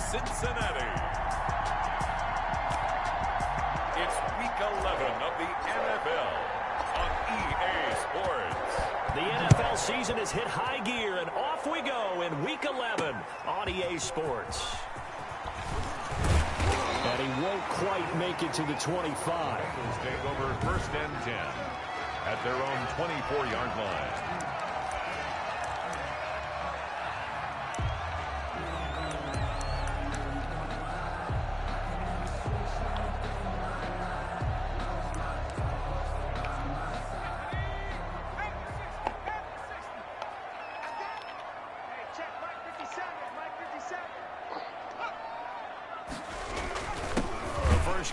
Cincinnati. It's Week 11 of the NFL on EA Sports. The NFL season has hit high gear, and off we go in Week 11 on EA Sports. And he won't quite make it to the 25. Take over 1st and 10 at their own 24-yard line.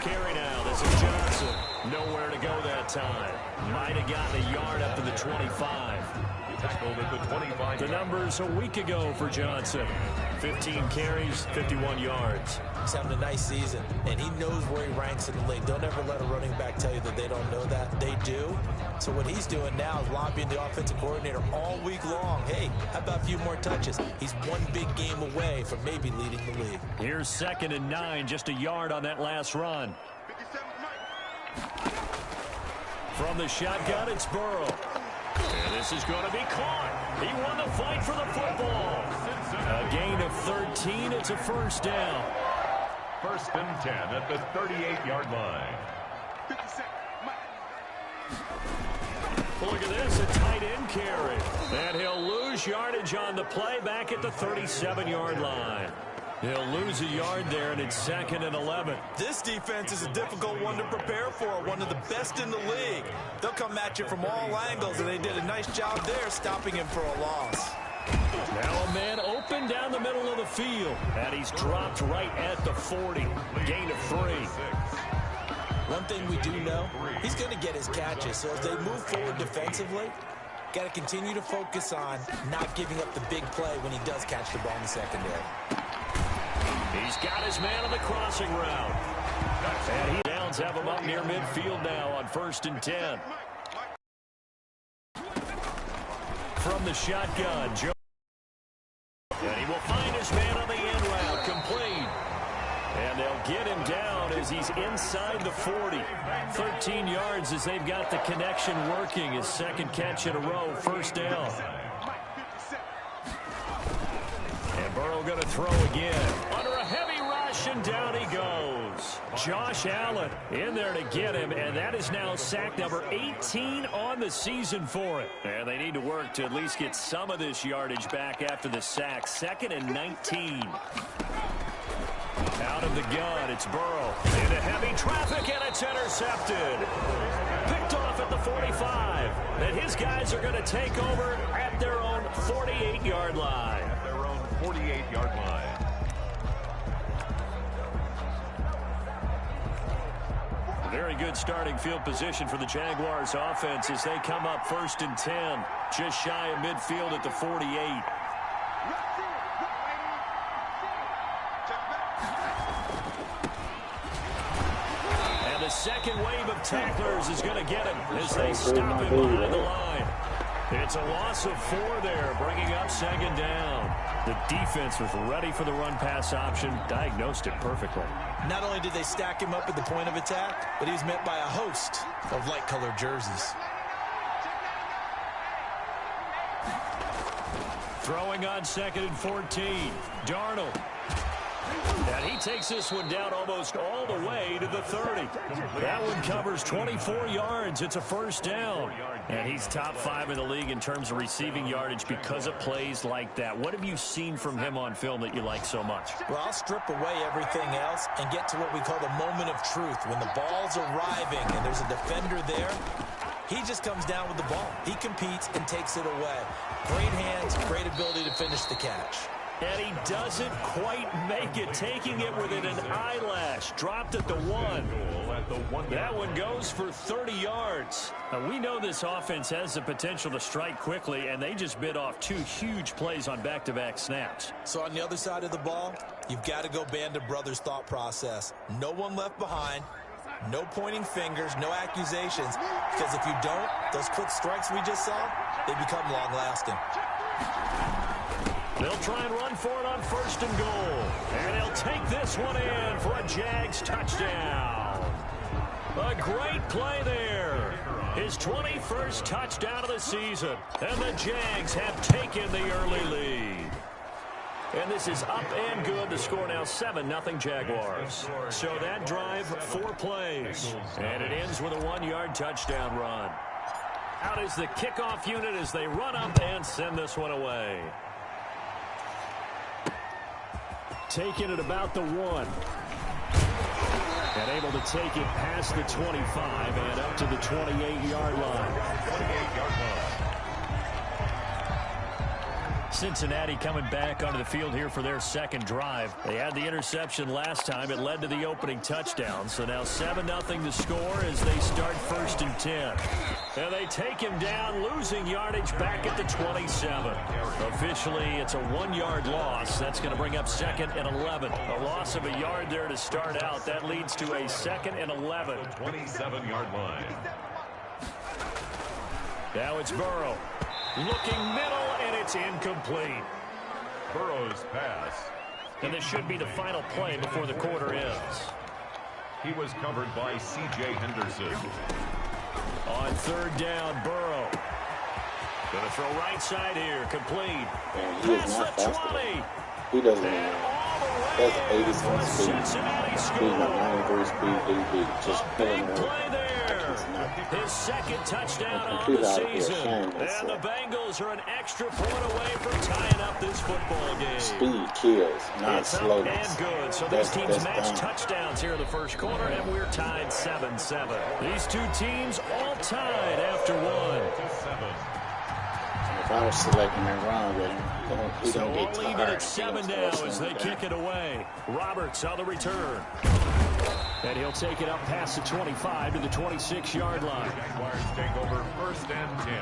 Carry now. This is Johnson. Nowhere to go that time. Might have gotten a yard up to the 25. Tackled at the 25. The numbers a week ago for Johnson. 15 carries, 51 yards. He's having a nice season, and he knows where he ranks in the league. Don't ever let a running back tell you that they don't know that. They do. So what he's doing now is lobbying the offensive coordinator all week long. Hey, how about a few more touches? He's one big game away from maybe leading the league. Here's 2nd and 9, just a yard on that last run. From the shotgun, it's Burrow. And this is going to be caught. He won the fight for the football. A gain of 13. It's a 1st down. 1st and 10 at the 38-yard line. Look at this, a tight end carry. And he'll lose yardage on the play back at the 37-yard line. He'll lose a yard there, and it's 2nd and 11. This defense is a difficult one to prepare for, one of the best in the league. They'll come at you from all angles, and they did a nice job there stopping him for a loss. Now a man open down the middle of the field, and he's dropped right at the 40. Gain of 3. One thing we do know, he's going to get his catches, so as they move forward defensively, got to continue to focus on not giving up the big play when he does catch the ball in the secondary. He's got his man on the crossing route. And he downs have him up near midfield now on 1st and 10. From the shotgun, Joe. And he will find his man on the end route, complete. And they'll get him down as he's inside the 40. 13 yards as they've got the connection working. His 2nd catch in a row, 1st down. And Burrow going to throw again. Under a heavy rush, and down he goes. Josh Allen in there to get him, and that is now sack number 18 on the season for it. And they need to work to at least get some of this yardage back after the sack. 2nd and 19. Out of the gun, it's Burrow. Into heavy traffic, and it's intercepted. Picked off at the 45. And his guys are going to take over at their own 48-yard line. At their own 48-yard line. A very good starting field position for the Jaguars offense as they come up 1st and 10. Just shy of midfield at the 48. The second wave of tacklers is going to get him as they stop him behind the line. It's a loss of 4 there, bringing up 2nd down. The defense was ready for the run-pass option, diagnosed it perfectly. Not only did they stack him up at the point of attack, but he was met by a host of light-colored jerseys. Throwing on 2nd and 14. Darnold. And he takes this one down almost all the way to the 30. That one covers 24 yards. It's a 1st down. And he's top 5 in the league in terms of receiving yardage because of plays like that. What have you seen from him on film that you like so much? Well, I'll strip away everything else and get to what we call the moment of truth. When the ball's arriving and there's a defender there, he just comes down with the ball. He competes and takes it away. Great hands, great ability to finish the catch. And he doesn't quite make it, taking it within an eyelash. Dropped at the 1. That one goes for 30 yards. Now, we know this offense has the potential to strike quickly, and they just bit off 2 huge plays on back-to-back snaps. So on the other side of the ball, you've got to go Band of Brothers thought process. No one left behind. No pointing fingers, no accusations. Because if you don't, those quick strikes we just saw, they become long-lasting. They'll try and run for it on 1st and goal. And he'll take this one in for a Jags touchdown. A great play there. His 21st touchdown of the season. And the Jags have taken the early lead. And this is up and good. The score now 7-0 Jaguars. So that drive, 4 plays. And it ends with a 1-yard touchdown run. Out is the kickoff unit as they run up and send this one away. Taking it about the 1. And able to take it past the 25 and up to the 28-yard line. 28-yard line. Cincinnati coming back onto the field here for their second drive. They had the interception last time. It led to the opening touchdown. So now 7-0 the score as they start 1st and 10. And they take him down, losing yardage back at the 27. Officially, it's a 1-yard loss. That's going to bring up 2nd and 11. A loss of a yard there to start out. That leads to a 2nd and 11. 27-yard line. Now it's Burrow. Looking middle, and it's incomplete. Burrow's pass. And this should be the final play before the quarter ends. He was covered by C.J. Henderson. On 3rd down, Burrow. Going to throw right side here, complete. Past the 20. He doesn't And even. all the way That's in 80 for a speed. Cincinnati He's score. got 93 speed DB. Just A killing big him. play there. His 2nd touchdown on the season. And the Bengals are an extra point away from tying up this football game. Speed kills, not It's up slowness. and good. So these teams match touchdowns here in the first quarter, and we're tied 7-7. These two teams all tied after one. If I was selecting that run with him, he's So going to all get even tired. at 7 now as they kick it away. Roberts on the return. And he'll take it up past the 25 to the 26-yard line. Jaguars take over 1st and 10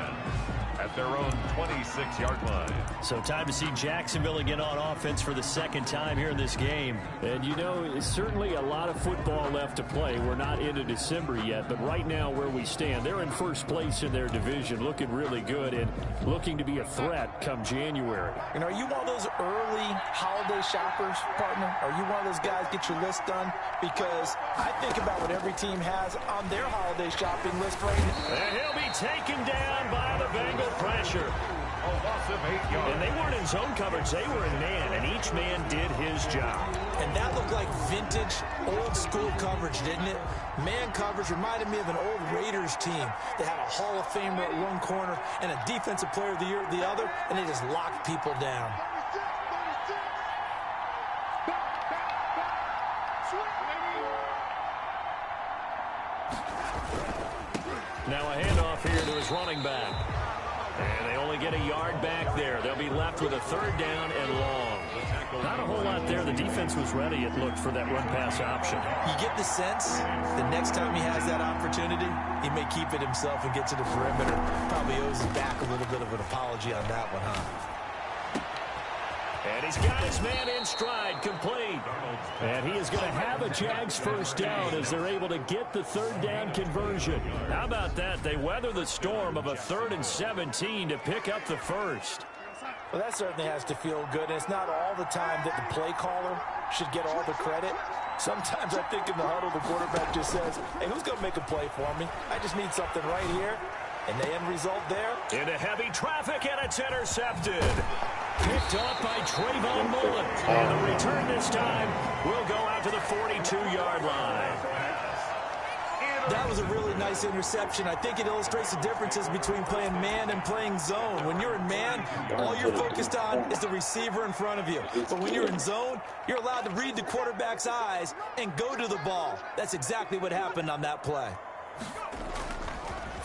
at their own 26-yard line. So time to see Jacksonville again on offense for the 2nd time here in this game. And you know, it's certainly a lot of football left to play. We're not into December yet, but right now where we stand, they're in 1st place in their division, looking really good and looking to be a threat come January. And are you one of those early holiday shoppers, partner? Are you one of those guys get your list done? Because I think about what every team has on their holiday shopping list right now. And he'll be taken down by the Bengal pressure. A loss of 8 yards. And they weren't in zone coverage. They were in man, and each man did his job. And that looked like vintage, old-school coverage, didn't it? Man coverage reminded me of an old Raiders team that had a Hall of Famer at one corner and a Defensive Player of the Year at the other, and they just locked people down. Now a handoff here to his running back. And they only get a yard back there. They'll be left with a 3rd down and long. Not a whole lot there. The defense was ready, it looked, for that run-pass option. You get the sense the next time he has that opportunity, he may keep it himself and get to the perimeter. Probably owes his back a little bit of an apology on that one, huh? And he's got his man in stride, complete. And he is going to have a Jags 1st down as they're able to get the 3rd down conversion. How about that? They weather the storm of a 3rd and 17 to pick up the 1st. Well, that certainly has to feel good. And it's not all the time that the play caller should get all the credit. Sometimes I think in the huddle, the quarterback just says, hey, who's going to make a play for me? I just need something right here. And the end result there? Into heavy traffic, and it's intercepted. Picked off by Trayvon Mullen. And the return this time will go out to the 42-yard line. That was a really nice interception. I think it illustrates the differences between playing man and playing zone. When you're in man, all you're focused on is the receiver in front of you. But when you're in zone, you're allowed to read the quarterback's eyes and go to the ball. That's exactly what happened on that play.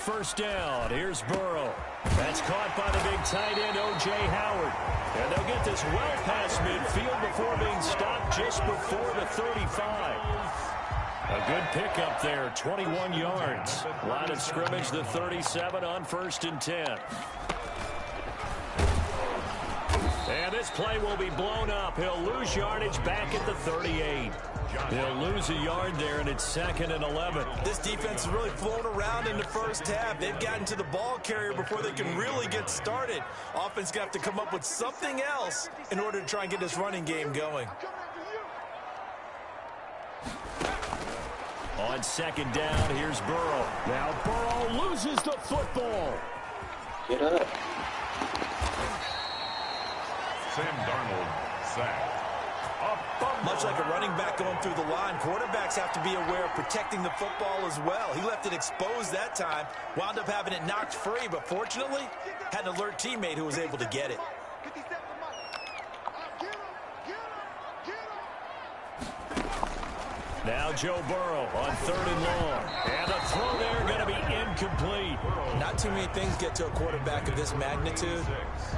1st down. Here's Burrow. That's caught by the big tight end, O.J. Howard. And they'll get this well past midfield before being stopped just before the 35. A good pickup there, 21 yards. Line of scrimmage, the 37 on 1st and 10. And this play will be blown up. He'll lose yardage back at the 38. He'll lose a yard there, and it's 2nd and 11. This defense is really flown around in the first half. They've gotten to the ball carrier before they can really get started. Offense got to come up with something else in order to try and get this running game going. On 2nd down, here's Burrow. Now Burrow loses the football. Get up. Sam Darnold sacked. Much like a running back going through the line, quarterbacks have to be aware of protecting the football as well. He left it exposed that time, wound up having it knocked free, but fortunately, had an alert teammate who was able to get it. Now Joe Burrow on 3rd and long. And the throw there going to be incomplete. Not too many things get to a quarterback of this magnitude,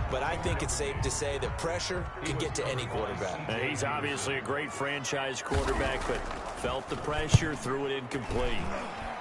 but I think it's safe to say that pressure can get to any quarterback. He's obviously a great franchise quarterback, but felt the pressure, threw it incomplete.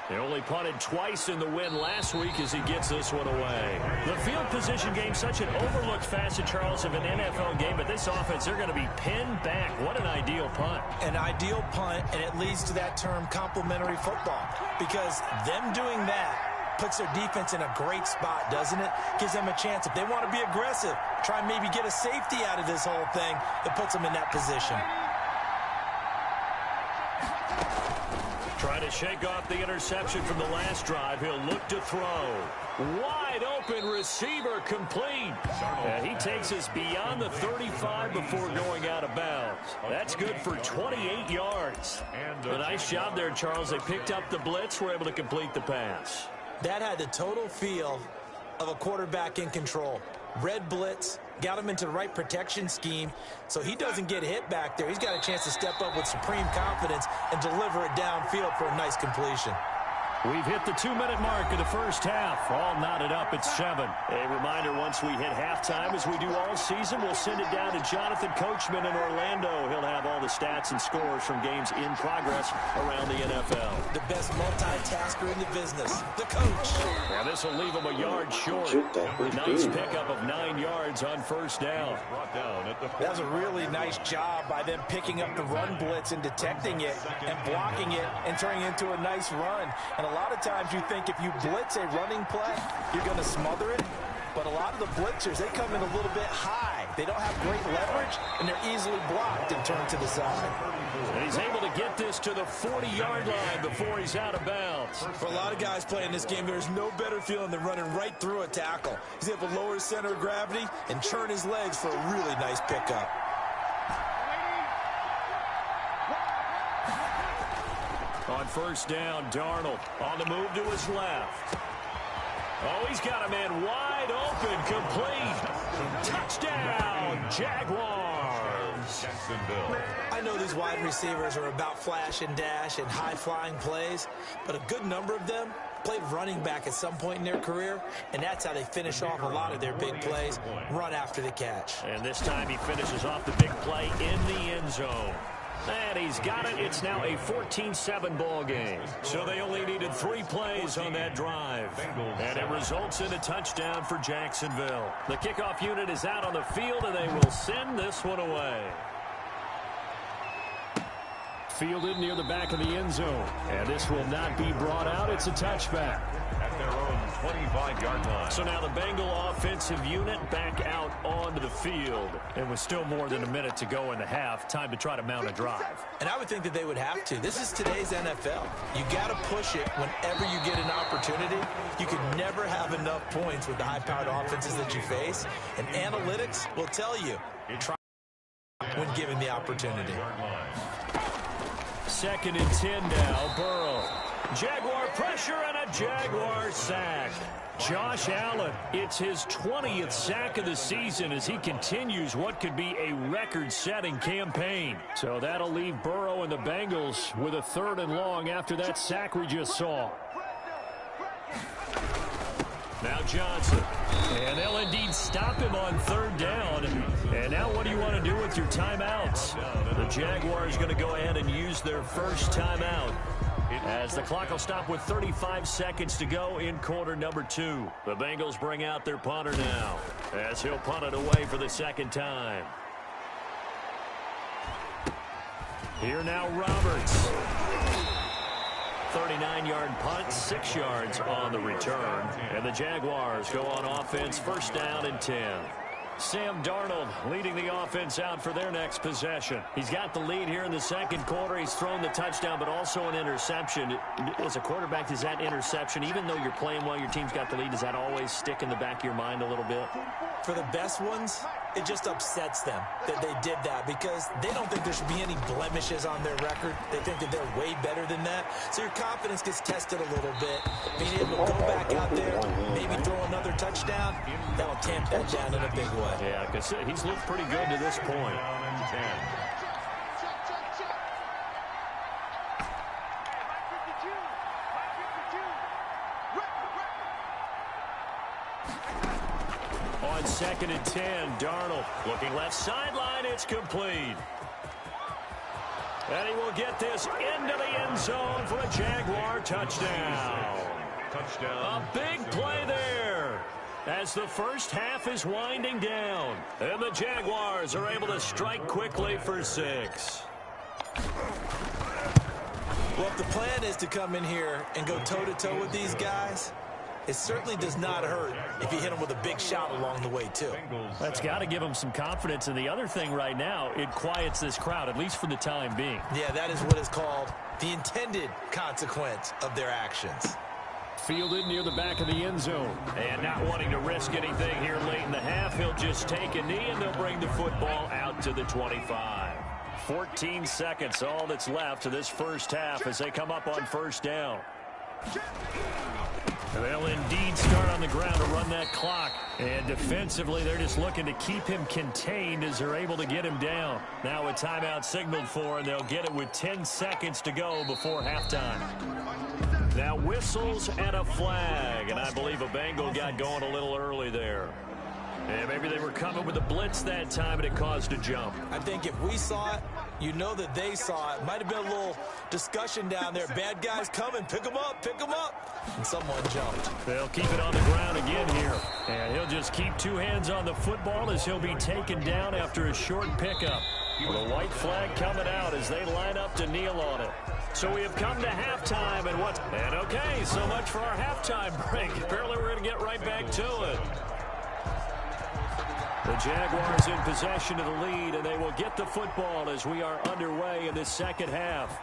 They only punted twice in the win last week as he gets this one away. The field position game, such an overlooked facet, Charles, of an NFL game, but this offense, they're going to be pinned back. What an ideal punt. An ideal punt, and it leads to that term complementary football, because them doing that puts their defense in a great spot, doesn't it? Gives them a chance. If they want to be aggressive, try and maybe get a safety out of this whole thing, that puts them in that position. Trying to shake off the interception from the last drive. He'll look to throw. Wide open receiver complete. And he takes us beyond the 35 before going out of bounds. That's good for 28 yards. A nice job there, Charles. They picked up the blitz, were able to complete the pass. That had the total feel of a quarterback in control. Red blitz, got him into the right protection scheme, so he doesn't get hit back there. He's got a chance to step up with supreme confidence and deliver it downfield for a nice completion. We've hit the 2-minute mark of the first half. All knotted up at 7. A reminder, once we hit halftime, as we do all season, we'll send it down to Jonathan Coachman in Orlando. He'll have all the stats and scores from games in progress around the NFL. The best multitasker in the business, the coach. Now this will leave him a yard short. Nice pickup of 9 yards on first down. That was a really nice job by them picking up the run blitz and detecting it and blocking it and turning it into a nice run. And a lot of times you think if you blitz a running play, you're going to smother it. But a lot of the blitzers, they come in a little bit high. They don't have great leverage, and they're easily blocked and turned to the side. And he's able to get this to the 40-yard line before he's out of bounds. For a lot of guys playing this game, there's no better feeling than running right through a tackle. He's able to lower his center of gravity and churn his legs for a really nice pickup. On first down, Darnold on the move to his left. Oh, he's got a man wide open, complete. Touchdown, Jaguars. I know these wide receivers are about flash and dash and high-flying plays, but a good number of them played running back at some point in their career, and that's how they finish off a lot of their big plays, run after the catch. And this time he finishes off the big play in the end zone. And he's got it. It's now a 14-7 ball game. So they only needed 3 plays on that drive. And it results in a touchdown for Jacksonville. The kickoff unit is out on the field, and they will send this one away. Fielded near the back of the end zone. And this will not be brought out. It's a touchback. At their own 25-yard line. So now the Bengal offensive unit back out onto the field. And with still more than a minute to go in the half, time to try to mount a drive. And I would think that they would have to. This is today's NFL. You got to push it whenever you get an opportunity. You could never have enough points with the high-powered offenses that you face. And analytics will tell you, try when given the opportunity. 2nd and 10 now, Burrow. Jaguar pressure and a Jaguar sack. Josh Allen, it's his 20th sack of the season as he continues what could be a record-setting campaign. So that'll leave Burrow and the Bengals with a 3rd and long after that sack we just saw. Now Johnson. And they'll indeed stop him on 3rd down. And now what do you want to do with your timeouts? The Jaguars going to go ahead and use their first timeout, as the clock will stop with 35 seconds to go in quarter number 2. The Bengals bring out their punter now. as he'll punt it away for the second time. Here now Roberts. 39-yard punt, 6 yards on the return. And the Jaguars go on offense, first down and 10. Sam Darnold leading the offense out for their next possession. He's got the lead here in the second quarter. He's thrown the touchdown, but also an interception. As a quarterback, does that interception, even though you're playing well, your team's got the lead, does that always stick in the back of your mind a little bit? For the best ones, it just upsets them that they did that because they don't think there should be any blemishes on their record. They think that they're way better than that. So your confidence gets tested a little bit. Being able to go back out there, maybe throw another touchdown, that'll tamp that down in a big way. Yeah, because he's looked pretty good to this point. On second and 10, Darnold looking left sideline. It's complete. And he will get this into the end zone for a Jaguar touchdown. A big play there as the first half is winding down. And the Jaguars are able to strike quickly for 6. Well, if the plan is to come in here and go toe-to-toe with these guys, it certainly does not hurt if you hit them with a big shot along the way, too. That's got to give them some confidence. And the other thing right now, it quiets this crowd, at least for the time being. Yeah, that is what is called the intended consequence of their actions. Fielded near the back of the end zone. And not wanting to risk anything here late in the half, he'll just take a knee, and they'll bring the football out to the 25. 14 seconds, all that's left to this first half as they come up on first down. They'll indeed start on the ground to run that clock. And defensively, they're just looking to keep him contained as they're able to get him down. Now a timeout signaled for, and they'll get it with 10 seconds to go before halftime. Now whistles and a flag, and I believe a Bengal got going a little early there. And maybe they were coming with a blitz that time, and it caused a jump. I think if we saw it, you know that they saw it. Might have been a little discussion down there. Bad guys coming. Pick them up. Pick them up. And someone jumped. They'll keep it on the ground again here. And he'll just keep 2 hands on the football as he'll be taken down after a short pickup. With a white flag coming out as they line up to kneel on it. So we have come to halftime. And okay, so much for our halftime break. Apparently we're going to get right back to it. The Jaguars in possession of the lead, and they will get the football as we are underway in this second half.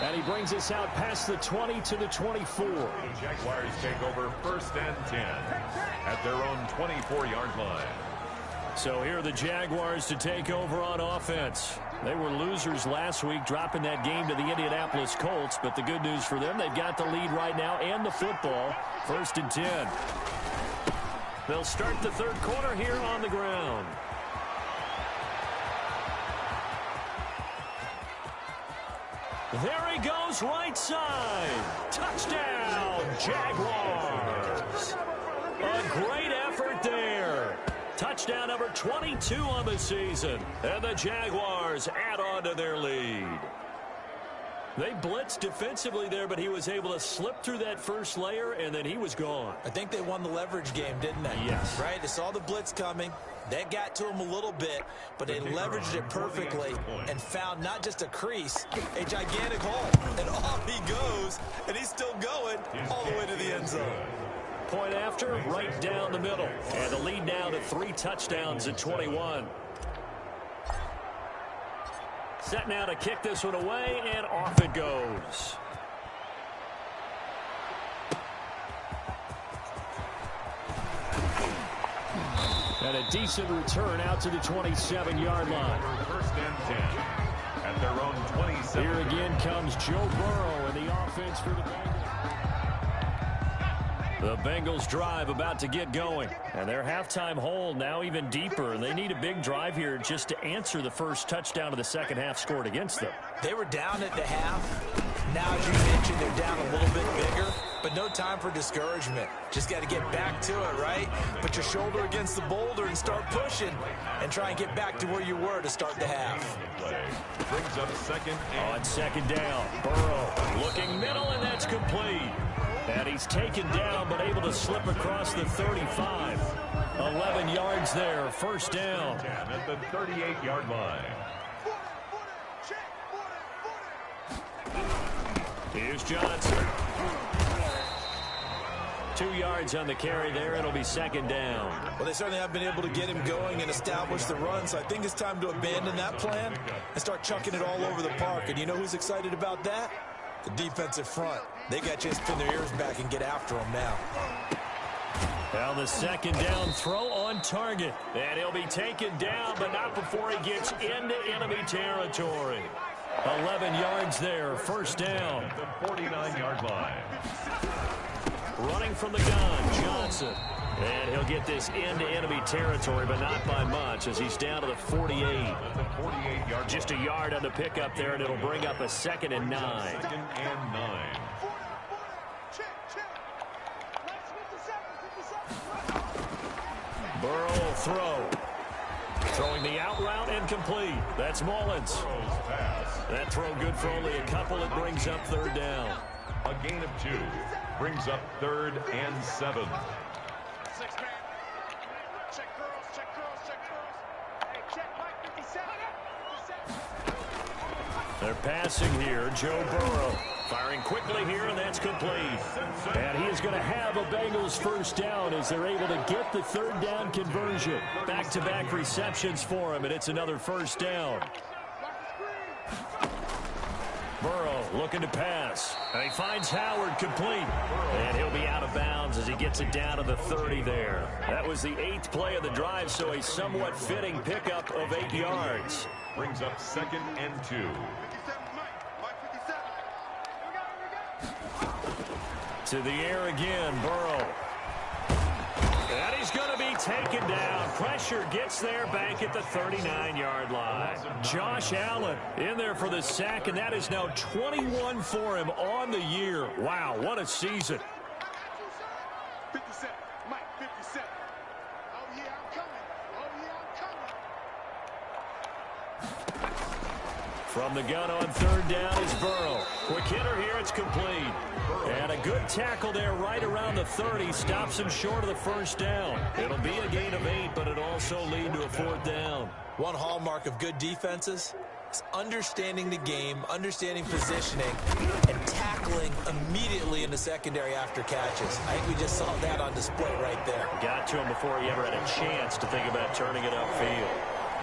And he brings us out past the 20 to the 24. The Jaguars take over first and 10 at their own 24-yard line. So here are the Jaguars to take over on offense. They were losers last week, dropping that game to the Indianapolis Colts. But the good news for them, they've got the lead right now and the football. First and 10. They'll start the third quarter here on the ground. There he goes, right side. Touchdown, Jaguars. A great effort there. Touchdown number 22 on the season. And the Jaguars add on to their lead. They blitzed defensively there, but he was able to slip through that first layer, and then he was gone. I think they won the leverage game, didn't they? Yes. Right? They saw the blitz coming. That got to him a little bit, but they leveraged it perfectly and found not just a crease, a gigantic hole. And off he goes, and he's still going all the way to the end zone. Point after, right down the middle. And the lead now to 3 touchdowns at 21. Set now to kick this one away, and off it goes. And a decent return out to the 27-yard line. First and 10 at their own 27. Here again comes Joe Burrow and the offense for the Bengals. The Bengals drive about to get going. And their halftime hole now even deeper. And they need a big drive here just to answer the first touchdown of the second half scored against them. They were down at the half. Now, as you mentioned, they're down a little bit bigger. But no time for discouragement. Just got to get back to it, right? Put your shoulder against the boulder and start pushing. And try and get back to where you were to start the half. Brings up second and on second down. Burrow looking middle, and that's complete. And he's taken down, but able to slip across the 35. 11 yards there, first down. At the 38-yard line. Here's Johnson. 2 yards on the carry there. It'll be second down. Well, they certainly have been able to get him going and establish the run, so I think it's time to abandon that plan and start chucking it all over the park. And you know who's excited about that? The defensive front. They got a chance to pin their ears back and get after him now. Now the second down throw on target. And he'll be taken down, but not before he gets into enemy territory. 11 yards there, first down. The 49-yard line. Running from the gun, Johnson. And he'll get this into enemy territory, but not by much, as he's down to the 48. Just a yard on the pickup there, and it'll bring up a 2nd and 9. 2nd and 9. Burrow will throw. Throwing the out route incomplete. That's Mullins. That throw good for only a couple. It brings up third down. A gain of 2. Brings up 3rd and 7. They're passing here. Joe Burrow firing quickly here, and that's complete. And he is going to have a Bengals first down as they're able to get the third down conversion. Back-to-back receptions for him, and it's another first down. Burrow looking to pass. And he finds Howard complete. And he'll be out of bounds as he gets it down to the 30 there. That was the 8th play of the drive, so a somewhat fitting pickup of 8 yards. Brings up 2nd and 2. To the air again, Burrow. And he's going to be taken down. Pressure gets there back at the 39-yard line. Josh Allen in there for the sack, and that is now 21 for him on the year. Wow, what a season. 57, Mike, 57. Oh, yeah, I'm coming. Oh, yeah, I'm coming. From the gun on third down is Burrow. Quick hitter here, it's complete. And a good tackle there right around the 30. Stops him short of the first down. It'll be a gain of 8, but it'll also lead to a fourth down. One hallmark of good defenses is understanding the game, understanding positioning, and tackling immediately in the secondary after catches. I think we just saw that on display right there. Got to him before he ever had a chance to think about turning it upfield.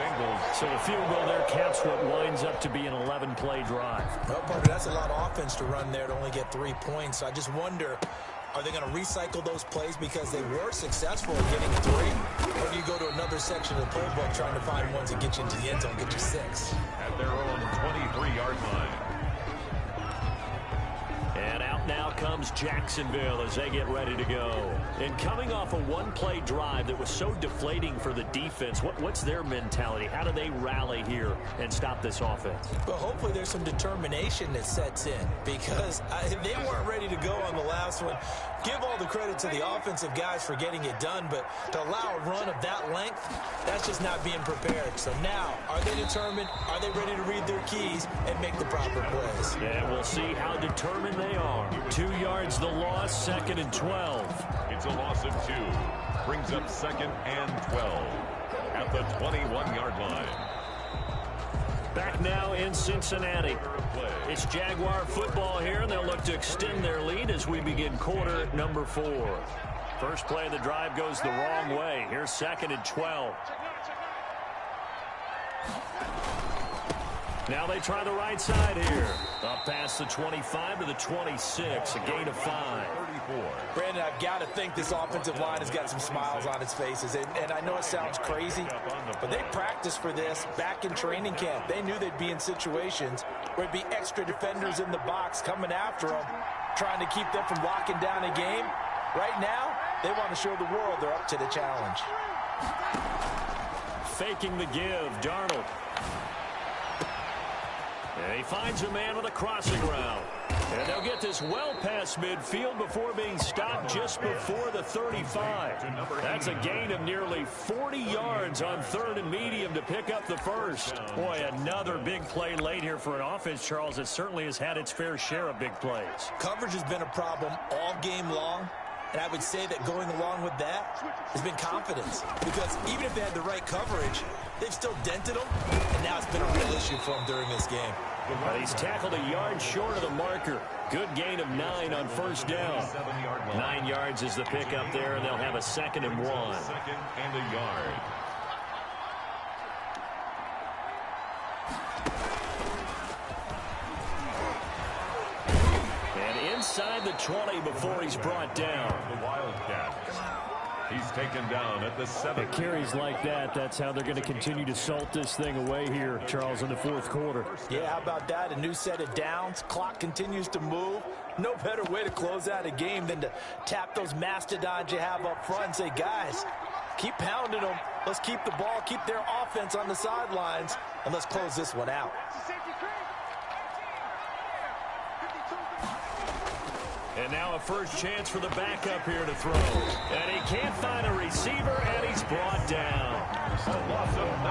Bengals. So the field goal there caps what winds up to be an 11-play drive. Well, Parker, that's a lot of offense to run there to only get 3 points. So I just wonder, are they going to recycle those plays because they were successful in getting 3? Or do you go to another section of the playbook trying to find ones that get you into the end zone, get you 6? At their own 23-yard line. And out now comes Jacksonville as they get ready to go. And coming off a one-play drive that was so deflating for the defense, what's their mentality? How do they rally here and stop this offense? Well, hopefully there's some determination that sets in because they weren't ready to go on the last one. Give all the credit to the offensive guys for getting it done, but to allow a run of that length, that's just not being prepared. So now, are they determined? Are they ready to read their keys and make the proper plays? And we'll see how determined they are. 2 yards the loss, 2nd and 12. It's a loss of 2. Brings up 2nd and 12. At the 21-yard line. Back now in Cincinnati. It's Jaguar football here, and they'll look to extend their lead as we begin quarter number 4. First play of the drive goes the wrong way. Here's 2nd and 12. Now they try the right side here. Up past the 25 to the 26, a gain of 5. Brandon, I've got to think this offensive line has got some smiles on its faces. And I know it sounds crazy, but they practiced for this back in training camp. They knew they'd be in situations where it'd be extra defenders in the box coming after them, trying to keep them from locking down a game. Right now, they want to show the world they're up to the challenge. Faking the give, Darnold. And he finds a man with a crossing route. And they'll get this well past midfield before being stopped just before the 35. That's a gain of nearly 40 yards on 3rd and medium to pick up the first. Boy, another big play late here for an offense, Charles, that certainly has had its fair share of big plays. Coverage has been a problem all game long. And I would say that going along with that has been confidence. Because even if they had the right coverage, they've still dented them. And now it's been a real issue for them during this game. But he's tackled a yard short of the marker. Good gain of 9 on first down. 9 yards is the pickup there, and they'll have a 2nd and 1. 2nd and a yard. And inside the 20 before he's brought down. The Wildcats. He's taken down at the 7. It carries like that. That's how they're going to continue to salt this thing away here, Charles, in the 4th quarter. Yeah, how about that? A new set of downs. Clock continues to move. No better way to close out a game than to tap those mastodons you have up front and say, guys, keep pounding them. Let's keep the ball, keep their offense on the sidelines, and let's close this one out. And now a first chance for the backup here to throw. And he can't find a receiver, and he's brought down.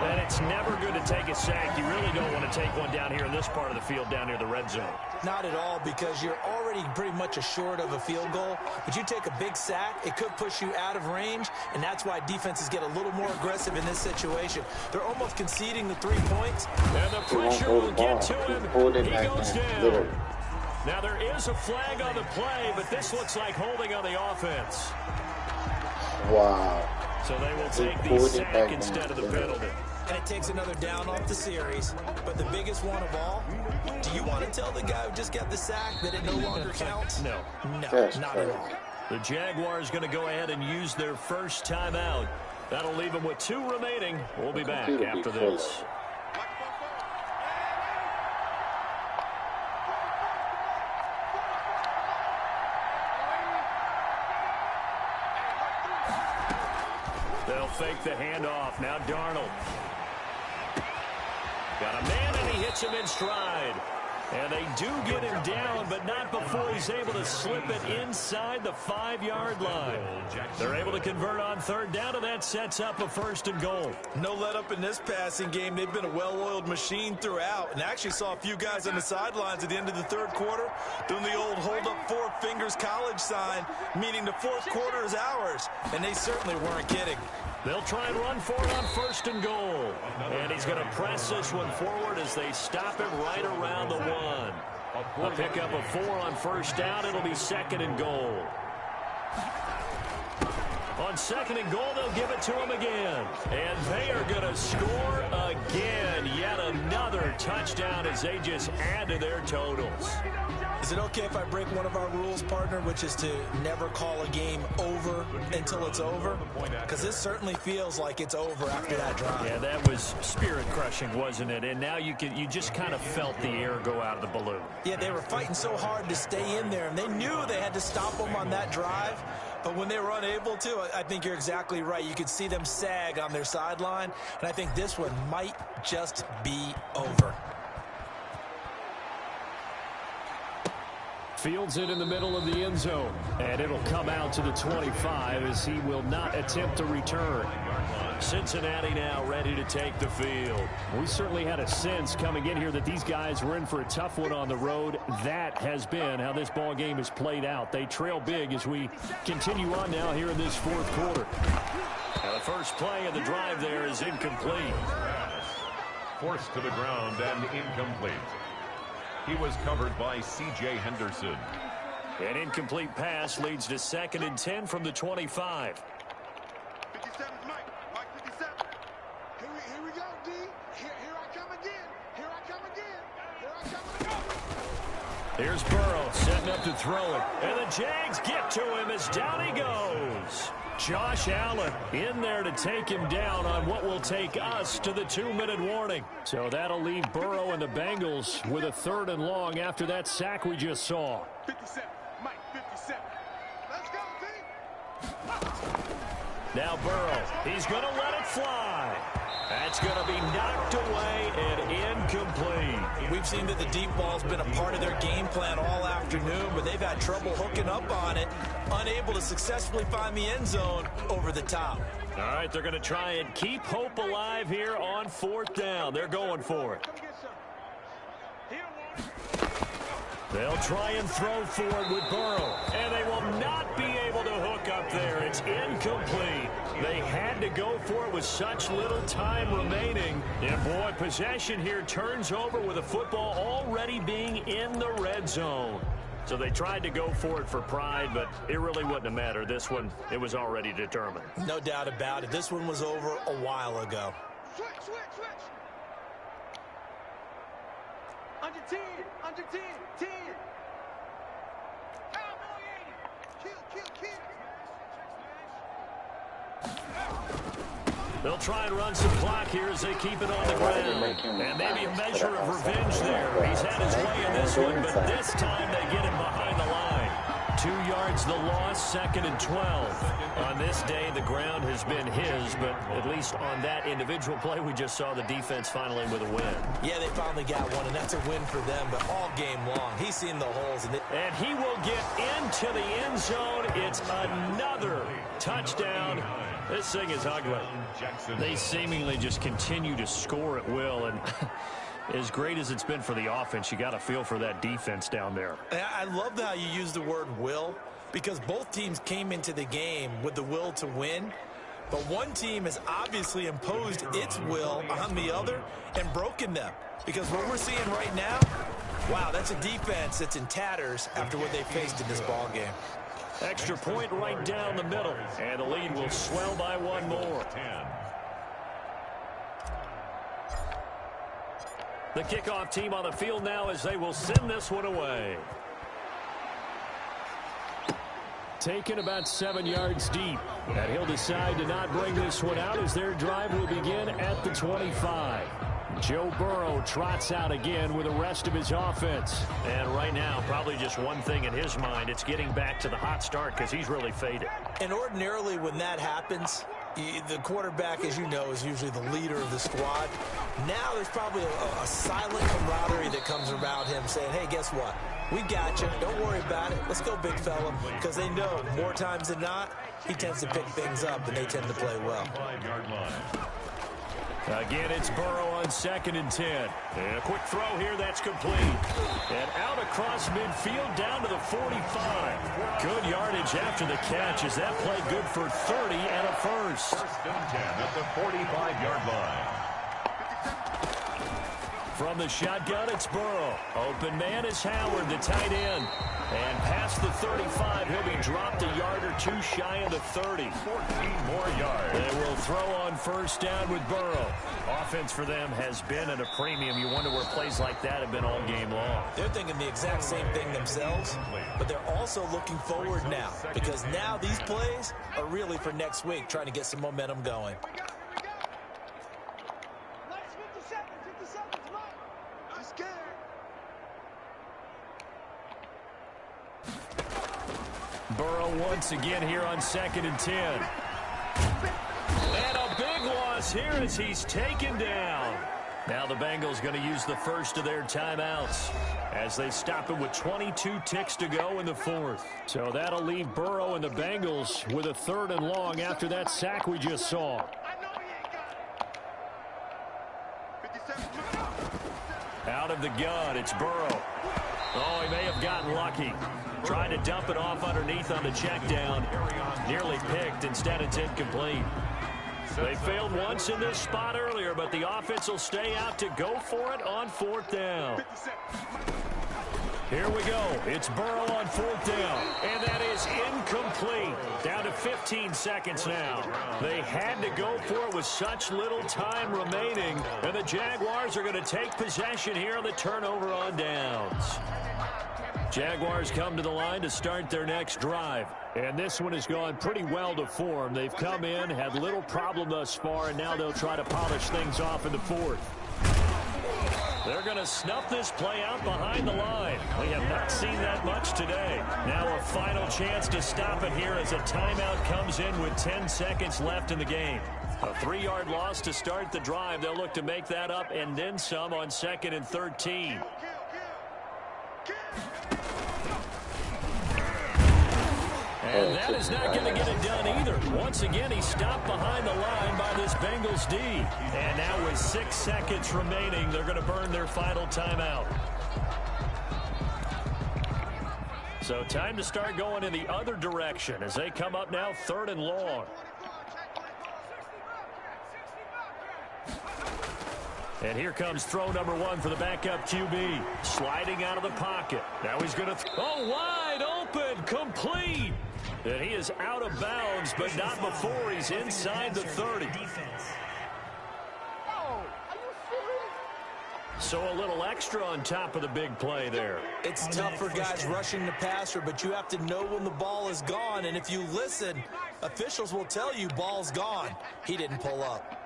And it's never good to take a sack. You really don't want to take one down here in this part of the field, down near the red zone. Not at all, because you're already pretty much assured of a field goal. But you take a big sack, it could push you out of range, and that's why defenses get a little more aggressive in this situation. They're almost conceding the 3 points. And the pressure will get to him. He goes down. Now, there is a flag on the play, but this looks like holding on the offense. Wow. So they will take the sack instead of the penalty. And it takes another down off the series. But the biggest one of all, do you want to tell the guy who just got the sack that it no longer counts? No. No, not at all. The Jaguars going to go ahead and use their first timeout. That'll leave them with 2 remaining. We'll be back after this. They'll fake the handoff. Now Darnold. Got a man, and he hits him in stride. And they do get him down, but not before he's able to slip it inside the 5-yard line. They're able to convert on 3rd down, and that sets up a 1st and goal. No let up in this passing game. They've been a well-oiled machine throughout. And actually saw a few guys on the sidelines at the end of the 3rd quarter doing the old hold up 4 fingers college sign, meaning the 4th quarter is ours. And they certainly weren't kidding. They'll try and run for it on 1st and goal. And he's going to press this one forward as they stop him right around the 1. A pickup of 4 on 1st down. It'll be 2nd and goal. On 2nd and goal, they'll give it to him again. And they are going to score again. Yet another touchdown as they just add to their totals. Is it okay if I break one of our rules, partner, which is to never call a game over until it's over? Because this certainly feels like it's over after that drive. Yeah, that was spirit-crushing, wasn't it? And now you just kind of felt the air go out of the balloon. Yeah, they were fighting so hard to stay in there, and they knew they had to stop them on that drive. But when they were unable to, I think you're exactly right. You could see them sag on their sideline, and I think this one might just be over. Fields it in the middle of the end zone, and it'll come out to the 25 as he will not attempt to return. Cincinnati now ready to take the field. We certainly had a sense coming in here that these guys were in for a tough one on the road. That has been how this ball game has played out. They trail big as we continue on now here in this 4th quarter. Now the first play of the drive there is incomplete. Forced to the ground and incomplete. He was covered by C.J. Henderson. An incomplete pass leads to 2nd and 10 from the 25. 57, Mike 57. Here we go, D. Here I come again. Here I come again. Here I come again. Here's Burrow setting up to throw it. And the Jags get to him as down he goes. Josh Allen in there to take him down on what will take us to the 2-minute warning. So that'll leave Burrow and the Bengals with a 3rd and long after that sack we just saw. 57, Mike 57. Let's go, D. Now Burrow, he's going to let it fly. That's going to be knocked away and incomplete. We've seen that the deep ball's been a part of their game plan all afternoon, but they've had trouble hooking up on it, unable to successfully find the end zone over the top. All right, they're going to try and keep hope alive here on 4th down. They're going for it. They'll try and throw for it with Burrow, and they will not be able to hook up there. It's incomplete. They had to go for it with such little time remaining. And, boy, possession here turns over with the football already being in the red zone. So they tried to go for it for pride, but it really wouldn't have mattered. This one, it was already determined. No doubt about it. This one was over a while ago. Switch. Under 10, 10. Kill. They'll try and run some clock here as they keep it on the ground. And maybe a measure of revenge there. He's had his way in this one, but this time they get him behind the line. 2 yards the loss, 2nd and 12. On this day, the ground has been his, but at least on that individual play, we just saw the defense finally with a win. Yeah, they finally got one, and that's a win for them, but all game long, he's seen the holes. And he will get into the end zone. It's another touchdown. This thing is ugly. They seemingly just continue to score at will, and as great as it's been for the offense, you got to feel for that defense down there. I love how you use the word will, because both teams came into the game with the will to win, but one team has obviously imposed its will on the other and broken them. Because what we're seeing right now, wow, that's a defense that's in tatters after what they faced in this ball game. Extra point right down the middle, and the lead will swell by one more. The kickoff team on the field now as they will send this one away. Taken about 7 yards deep. And he'll decide to not bring this one out as their drive will begin at the 25. Joe Burrow trots out again with the rest of his offense. And right now, probably just one thing in his mind. It's getting back to the hot start because he's really faded. And ordinarily when that happens, the quarterback, as you know, is usually the leader of the squad. Now there's probably a silent camaraderie that comes around him saying, hey, guess what? We got you. Don't worry about it. Let's go, big fella. Because they know more times than not, he tends to pick things up, and they tend to play well. Again, it's Burrow on 2nd and 10. And a quick throw here, that's complete. And out across midfield down to the 45. Good yardage after the catch. Is that play good for 30 and a first? 1st and 10 at the 45-yard line. From the shotgun, it's Burrow. Open man is Howard, the tight end. And past the 35, he'll be dropped a yard or two shy of the 30. 14 more yards. They will throw on 1st down with Burrow. Offense for them has been at a premium. You wonder where plays like that have been all game long. They're thinking the exact same thing themselves, but they're also looking forward now, because now these plays are really for next week, trying to get some momentum going. Burrow once again here on 2nd and 10. And a big loss here as he's taken down. Now the Bengals going to use the first of their timeouts as they stop it with 22 ticks to go in the 4th. So that'll leave Burrow and the Bengals with a 3rd and long after that sack we just saw. Out of the gun, it's Burrow. Oh, he may have gotten lucky. Trying to dump it off underneath on the check down. Nearly picked. Instead, it's incomplete. They failed once in this spot earlier, but the offense will stay out to go for it on 4th down. Here we go. It's Burrow on 4th down, and that is incomplete. Down to 15 seconds now. They had to go for it with such little time remaining, and the Jaguars are going to take possession here on the turnover on downs. Jaguars come to the line to start their next drive. And this one has gone pretty well to form. They've come in, had little problem thus far, and now they'll try to polish things off in the 4th. They're going to snuff this play out behind the line. We have not seen that much today. Now a final chance to stop it here as a timeout comes in with 10 seconds left in the game. A 3-yard loss to start the drive. They'll look to make that up and then some on 2nd and 13. And that is not going to get it done either. Once again, he stopped behind the line by this Bengals D. And now with 6 seconds remaining, they're going to burn their final timeout. So time to start going in the other direction as they come up now 3rd and long. And here comes throw number 1 for the backup QB. Sliding out of the pocket. Now he's going to wide open, complete. And he is out of bounds, but not before he's inside the 30. So a little extra on top of the big play there. It's tough for guys rushing the passer, but you have to know when the ball is gone. And if you listen, officials will tell you ball's gone. He didn't pull up.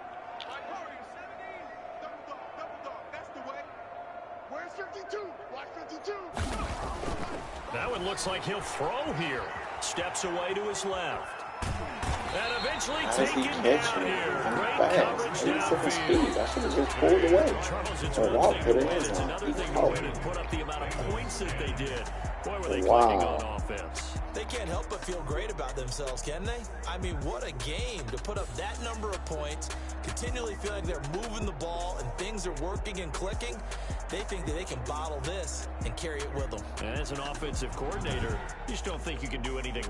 Where's 52? Watch 52. That one looks like he'll throw here. Steps away to his left. And eventually taken down here. Great coverage downfield. That should have been pulled away. Charles, it's one thing to win. It's another thing to win and put up the amount of points that they did. Boy, were they clicking on offense. They can't help but feel great about themselves, can they? I mean, what a game to put up that number of points, continually feel like they're moving the ball and things are working and clicking. They think that they can bottle this and carry it with them. And as an offensive coordinator, you just don't think you can do anything